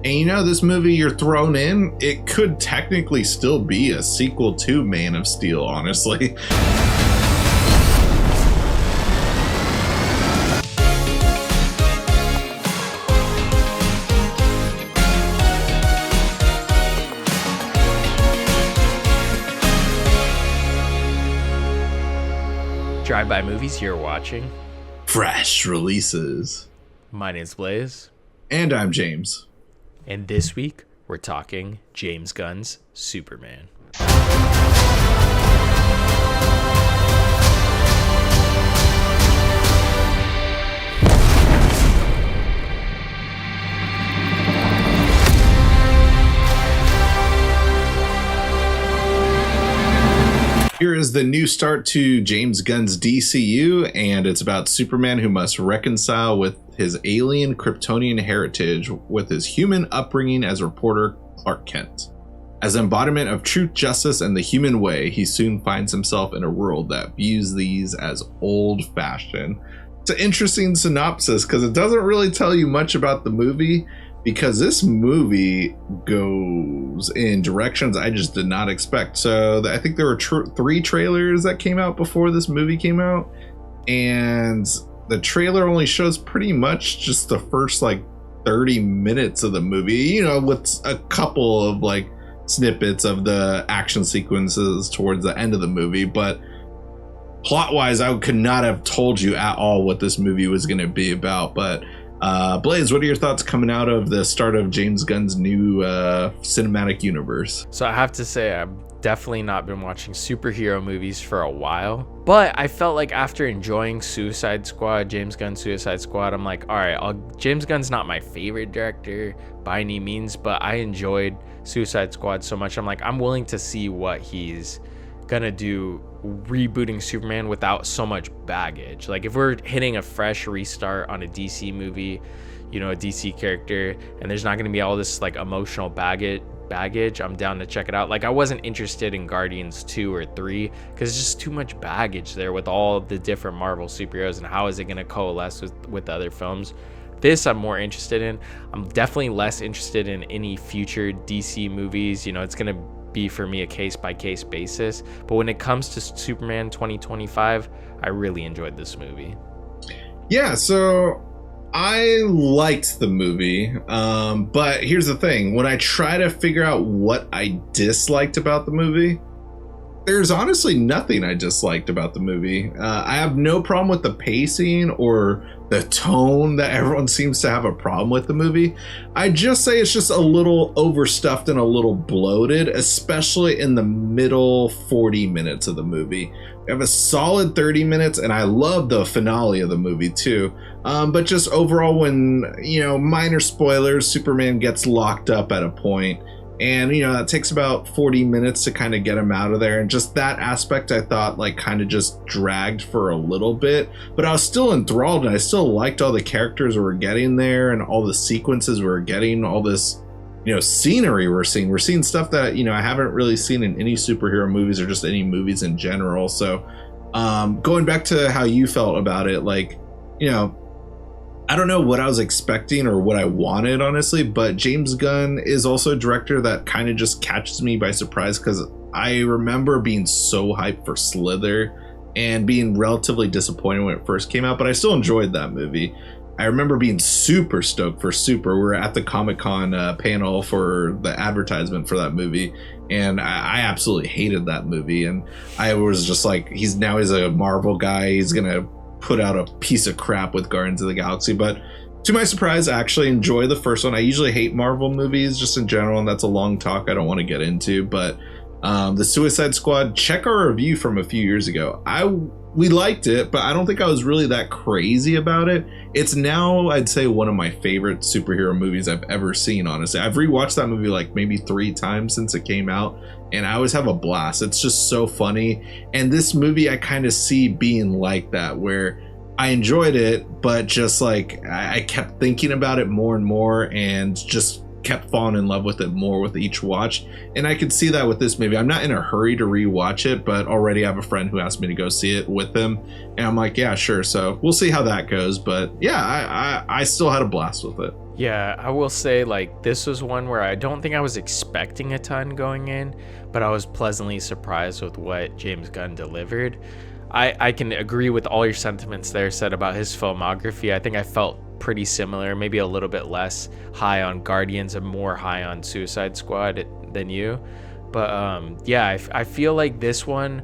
And this movie you're thrown in, it could technically still be a sequel to Man of Steel, honestly. Drive-by movies, you're watching Fresh releases. My name's Blaise. And I'm James. And this week, we're talking James Gunn's Superman. Here is the new start to James Gunn's DCU, and it's about Superman who must reconcile with his alien Kryptonian heritage with his human upbringing as reporter Clark Kent. As an embodiment of truth, justice, and the human way, he soon finds himself in a world that views these as old-fashioned. It's an interesting synopsis because it doesn't really tell you much about the movie, because this movie goes in directions I just did not expect. So I think there were three trailers that came out before this movie came out, and the trailer only shows pretty much just the first 30 minutes of the movie, with a couple of snippets of the action sequences towards the end of the movie. But plot wise, I could not have told you at all what this movie was going to be about. But Blaise, what are your thoughts coming out of the start of James Gunn's new cinematic universe? So I have to say, I've definitely not been watching superhero movies for a while, but I felt like after enjoying James Gunn's Suicide Squad, I'm like, all right, James Gunn's not my favorite director by any means, but I enjoyed Suicide Squad so much. I'm like, I'm willing to see what he's gonna do rebooting Superman without so much baggage. Like if we're hitting a fresh restart on a DC movie, a DC character, and there's not gonna be all this emotional baggage, I'm down to check it out. I wasn't interested in Guardians 2 or 3 because it's just too much baggage there with all the different Marvel superheroes, and how is it gonna coalesce with other films. This I'm more interested in. I'm definitely less interested in any future DC movies. It's gonna be for me a case-by-case basis, but when it comes to Superman 2025, I really enjoyed this movie. Yeah, so I liked the movie, but here's the thing. When I try to figure out what I disliked about the movie, there's honestly nothing I disliked about the movie. I have no problem with the pacing or the tone that everyone seems to have a problem with the movie. I just say it's just a little overstuffed and a little bloated, especially in the middle 40 minutes of the movie. We have a solid 30 minutes, and I love the finale of the movie too. But just overall, when, minor spoilers, Superman gets locked up at a point, and that takes about 40 minutes to kind of get him out of there, and just that aspect I thought kind of just dragged for a little bit, but I was still enthralled, and I still liked all the characters we were getting there and all the sequences we were getting, all this scenery we're seeing stuff that I haven't really seen in any superhero movies or just any movies in general. So going back to how you felt about it, I don't know what I was expecting or what I wanted, honestly, but James Gunn is also a director that kind of just catches me by surprise, because I remember being so hyped for Slither and being relatively disappointed when it first came out, but I still enjoyed that movie. I remember being super stoked for Super. We were at the Comic-Con panel for the advertisement for that movie, and I absolutely hated that movie, and I was just like, he's a Marvel guy, he's gonna put out a piece of crap with Guardians of the Galaxy. But to my surprise, I actually enjoy the first one. I usually hate Marvel movies just in general, and that's a long talk I don't want to get into, but the Suicide Squad, check our review from a few years ago. We liked it, but I don't think I was really that crazy about it. It's now, I'd say, one of my favorite superhero movies I've ever seen, honestly. I've rewatched that movie maybe 3 times since it came out, and I always have a blast. It's just so funny. And this movie I kind of see being like that, where I enjoyed it, but just I kept thinking about it more and more, and just kept falling in love with it more with each watch. And I could see that with this movie. I'm not in a hurry to rewatch it, but already I have a friend who asked me to go see it with him, and I'm like, yeah, sure. So we'll see how that goes. But yeah, I still had a blast with it. Yeah, I will say, like, this was one where I don't think I was expecting a ton going in, but I was pleasantly surprised with what James Gunn delivered. I can agree with all your sentiments there said about his filmography. I think I felt pretty similar, maybe a little bit less high on Guardians and more high on Suicide Squad than you. But yeah, I feel like this one,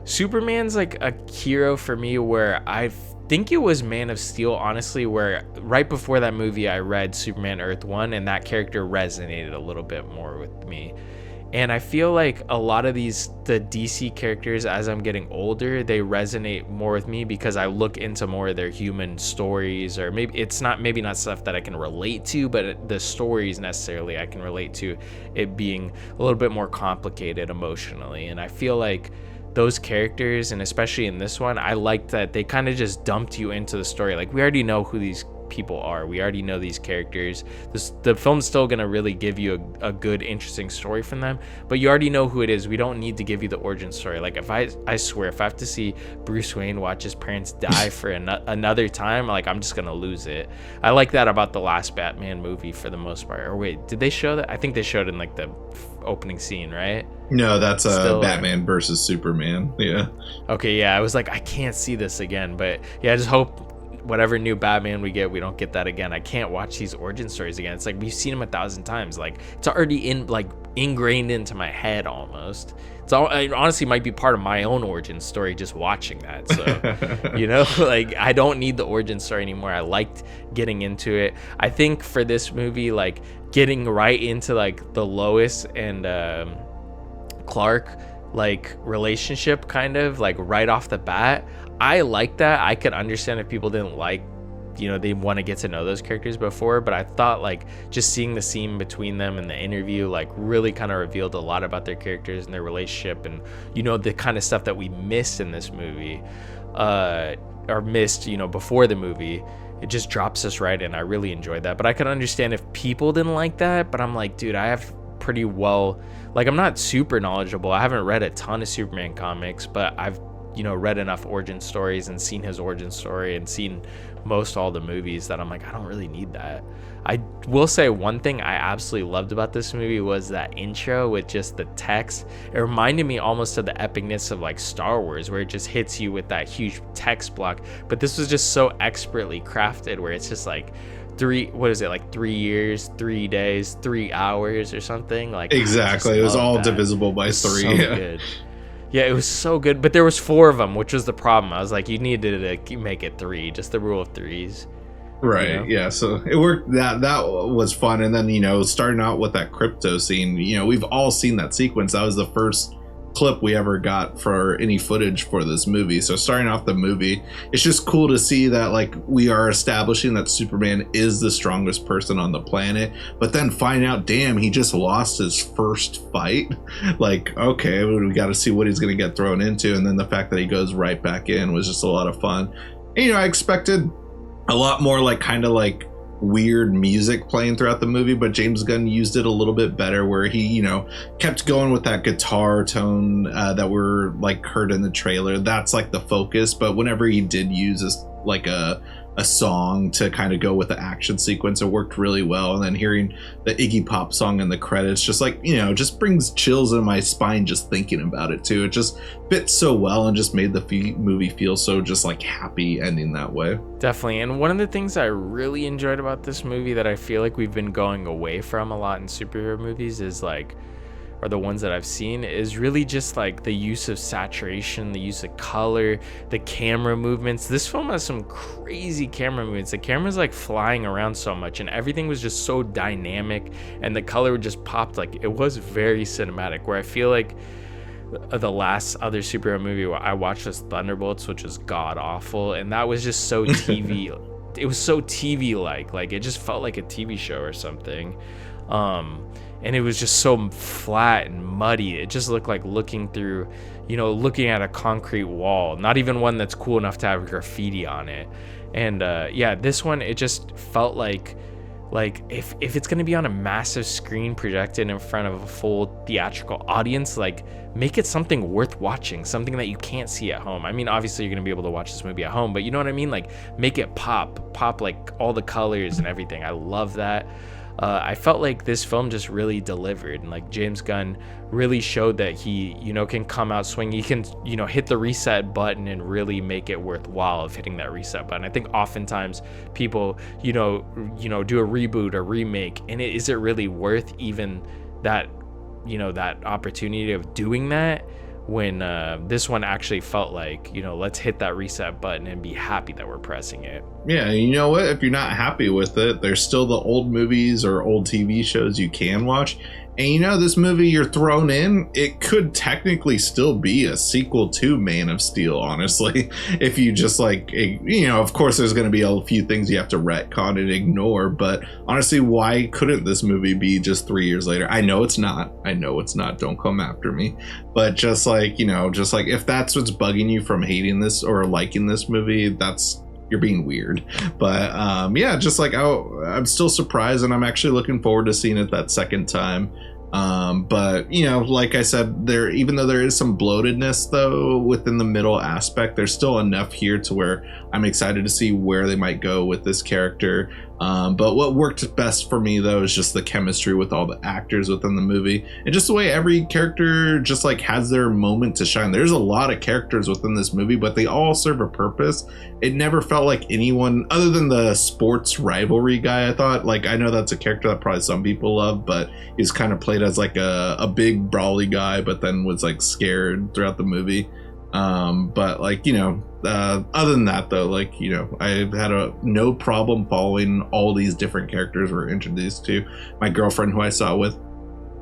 Superman's like a hero for me where I think it was Man of Steel, honestly, where right before that movie I read Superman Earth 1 and that character resonated a little bit more with me. And I feel like a lot of the DC characters, as I'm getting older, they resonate more with me because I look into more of their human stories, or maybe not stuff that I can relate to, but the stories necessarily I can relate to, it being a little bit more complicated emotionally. And I feel like those characters, and especially in this one, I liked that they kind of just dumped you into the story. Like, we already know who these people are. We already know these characters. The film's still gonna really give you a good, interesting story from them, but you already know who it is. We don't need to give you the origin story. Like, if I swear, if I have to see Bruce Wayne watch his parents die for another time, like, I'm just gonna lose it. I like that about the last Batman movie for the most part. Or wait, did they show that? I think they showed in like the opening scene, right? No, that's Batman versus Superman. Yeah. Okay, yeah, I was like, I can't see this again, but yeah, I just hope whatever new Batman we get, we don't get that again. I can't watch these origin stories again. It's like, we've seen them 1,000 times. Like, it's already ingrained into my head almost. It honestly might be part of my own origin story just watching that. So, you know, like, I don't need the origin story anymore. I liked getting into it. I think for this movie, like, getting right into like the Lois and Clark like relationship, kind of like right off the bat, I like that. I could understand if people didn't like, you know, they want to get to know those characters before, but I thought like just seeing the scene between them in the interview like really kind of revealed a lot about their characters and their relationship, and you know, the kind of stuff that we missed in this movie or missed, you know, before the movie. It just drops us right in. I really enjoyed that, but I could understand if people didn't like that. But I'm like, dude, I have pretty well, like, I'm not super knowledgeable. I haven't read a ton of Superman comics, but I've, you know, read enough origin stories and seen his origin story and seen most all the movies that I'm like, I don't really need that. I will say one thing I absolutely loved about this movie was that intro with just the text. It reminded me almost of the epicness of like Star Wars, where it just hits you with that huge text block, but this was just so expertly crafted where it's just like 3 years, 3 days, 3 hours or something like. Exactly, it was all divisible by 3. So good. Yeah, it was so good, but there was 4 of them, which was the problem. I was like, you needed to make it 3, just the rule of 3s. Right, you know? yeah, so it worked. That was fun. And then, you know, starting out with that crypto scene, you know, we've all seen that sequence. That was the first clip we ever got for any footage for this movie. So starting off the movie, it's just cool to see that like we are establishing that Superman is the strongest person on the planet, but then find out, damn, he just lost his first fight. Like, okay, we got to see what he's going to get thrown into. And then the fact that he goes right back in was just a lot of fun. And, you know, I expected a lot more like kind of like weird music playing throughout the movie, but James Gunn used it a little bit better, where he, you know, kept going with that guitar tone that we're like heard in the trailer. That's like the focus, but whenever he did use this like a song to kind of go with the action sequence, it worked really well. And then hearing the Iggy Pop song in the credits, just like, you know, just brings chills in my spine just thinking about it too. It just fits so well and just made the movie feel so just like happy ending that way. Definitely. And one of the things I really enjoyed about this movie that I feel like we've been going away from a lot in superhero movies is like, or the ones that I've seen, is really just like the use of saturation, the use of color, the camera movements. This film has some crazy camera movements. The camera's like flying around so much and everything was just so dynamic, and the color just popped. Like, it was very cinematic, where I feel like the last other superhero movie I watched was Thunderbolts, which was god awful, and that was just so TV. It was so TV like it just felt like a TV show or something. And it was just so flat and muddy. It just looked like looking at a concrete wall, not even one that's cool enough to have graffiti on it. And yeah, this one, it just felt like Like, if it's going to be on a massive screen projected in front of a full theatrical audience, like, make it something worth watching, something that you can't see at home. I mean, obviously you're going to be able to watch this movie at home, but you know what I mean? Like, make it pop like all the colors and everything. I love that. I felt like this film just really delivered, and like James Gunn really showed that he, you know, can come out swinging. He can, you know, hit the reset button and really make it worthwhile of hitting that reset button. I think oftentimes people, you know, do a reboot or remake, and is it really worth even that, you know, that opportunity of doing that, when this one actually felt like, you know, let's hit that reset button and be happy that we're pressing it. Yeah, you know what? If you're not happy with it, there's still the old movies or old TV shows you can watch. And you know, this movie you're thrown in, it could technically still be a sequel to Man of Steel, honestly. If you just like, you know, of course there's going to be a few things you have to retcon and ignore, but honestly, why couldn't this movie be just 3 years later? I know it's not. Don't come after me. But just like, you know, just like if that's what's bugging you from hating this or liking this movie, you're being weird. But yeah, just like I'm still surprised, and I'm actually looking forward to seeing it that second time. But you know, like I said, even though there is some bloatedness though within the middle aspect, there's still enough here to where I'm excited to see where they might go with this character. But what worked best for me though is just the chemistry with all the actors within the movie, and just the way every character just like has their moment to shine. There's a lot of characters within this movie, but they all serve a purpose. It never felt like anyone other than the sports rivalry guy. I thought, like, I know that's a character that probably some people love, but he's kind of played as like a big brawly guy, but then was like scared throughout the movie. But like, you know, other than that though, like, you know, I had no problem following all these different characters we're introduced to. My girlfriend, who I saw with,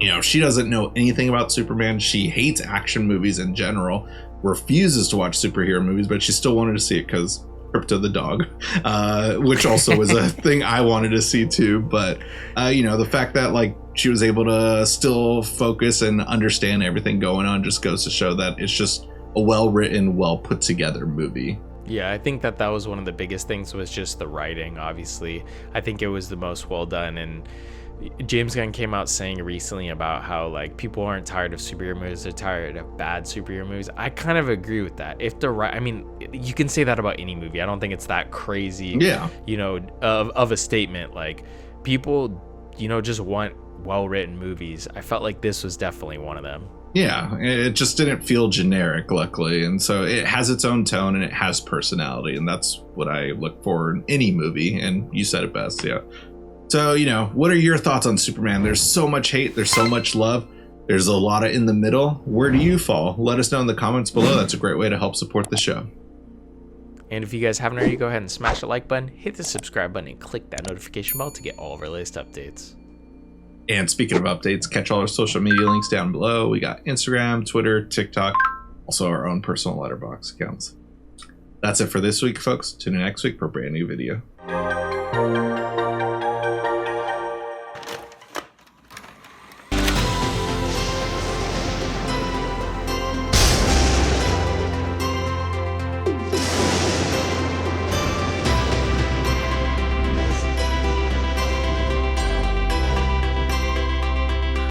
you know, she doesn't know anything about Superman. She hates action movies in general, refuses to watch superhero movies, but she still wanted to see it because Crypto the dog, which also was a thing I wanted to see too. But you know, the fact that like she was able to still focus and understand everything going on just goes to show that it's just a well-written, well put-together movie. Yeah, I think that was one of the biggest things, was just the writing. Obviously, I think it was the most well done. And James Gunn came out saying recently about how like people aren't tired of superhero movies, they're tired of bad superhero movies. I kind of agree with that. If the right, I mean, you can say that about any movie. I don't think it's that crazy. Yeah, you know, of a statement. Like, people, you know, just want well-written movies. I felt like this was definitely one of them. Yeah, it just didn't feel generic, luckily. And so it has its own tone and it has personality. And that's what I look for in any movie. And you said it best, yeah. So, you know, what are your thoughts on Superman? There's so much hate. There's so much love. There's a lot of in the middle. Where do you fall? Let us know in the comments below. That's a great way to help support the show. And if you guys haven't already, go ahead and smash the like button, hit the subscribe button, and click that notification bell to get all of our latest updates. And speaking of updates, catch all our social media links down below. We got Instagram, Twitter, TikTok, also our own personal letterbox accounts. That's it for this week, folks. Tune in next week for a brand new video.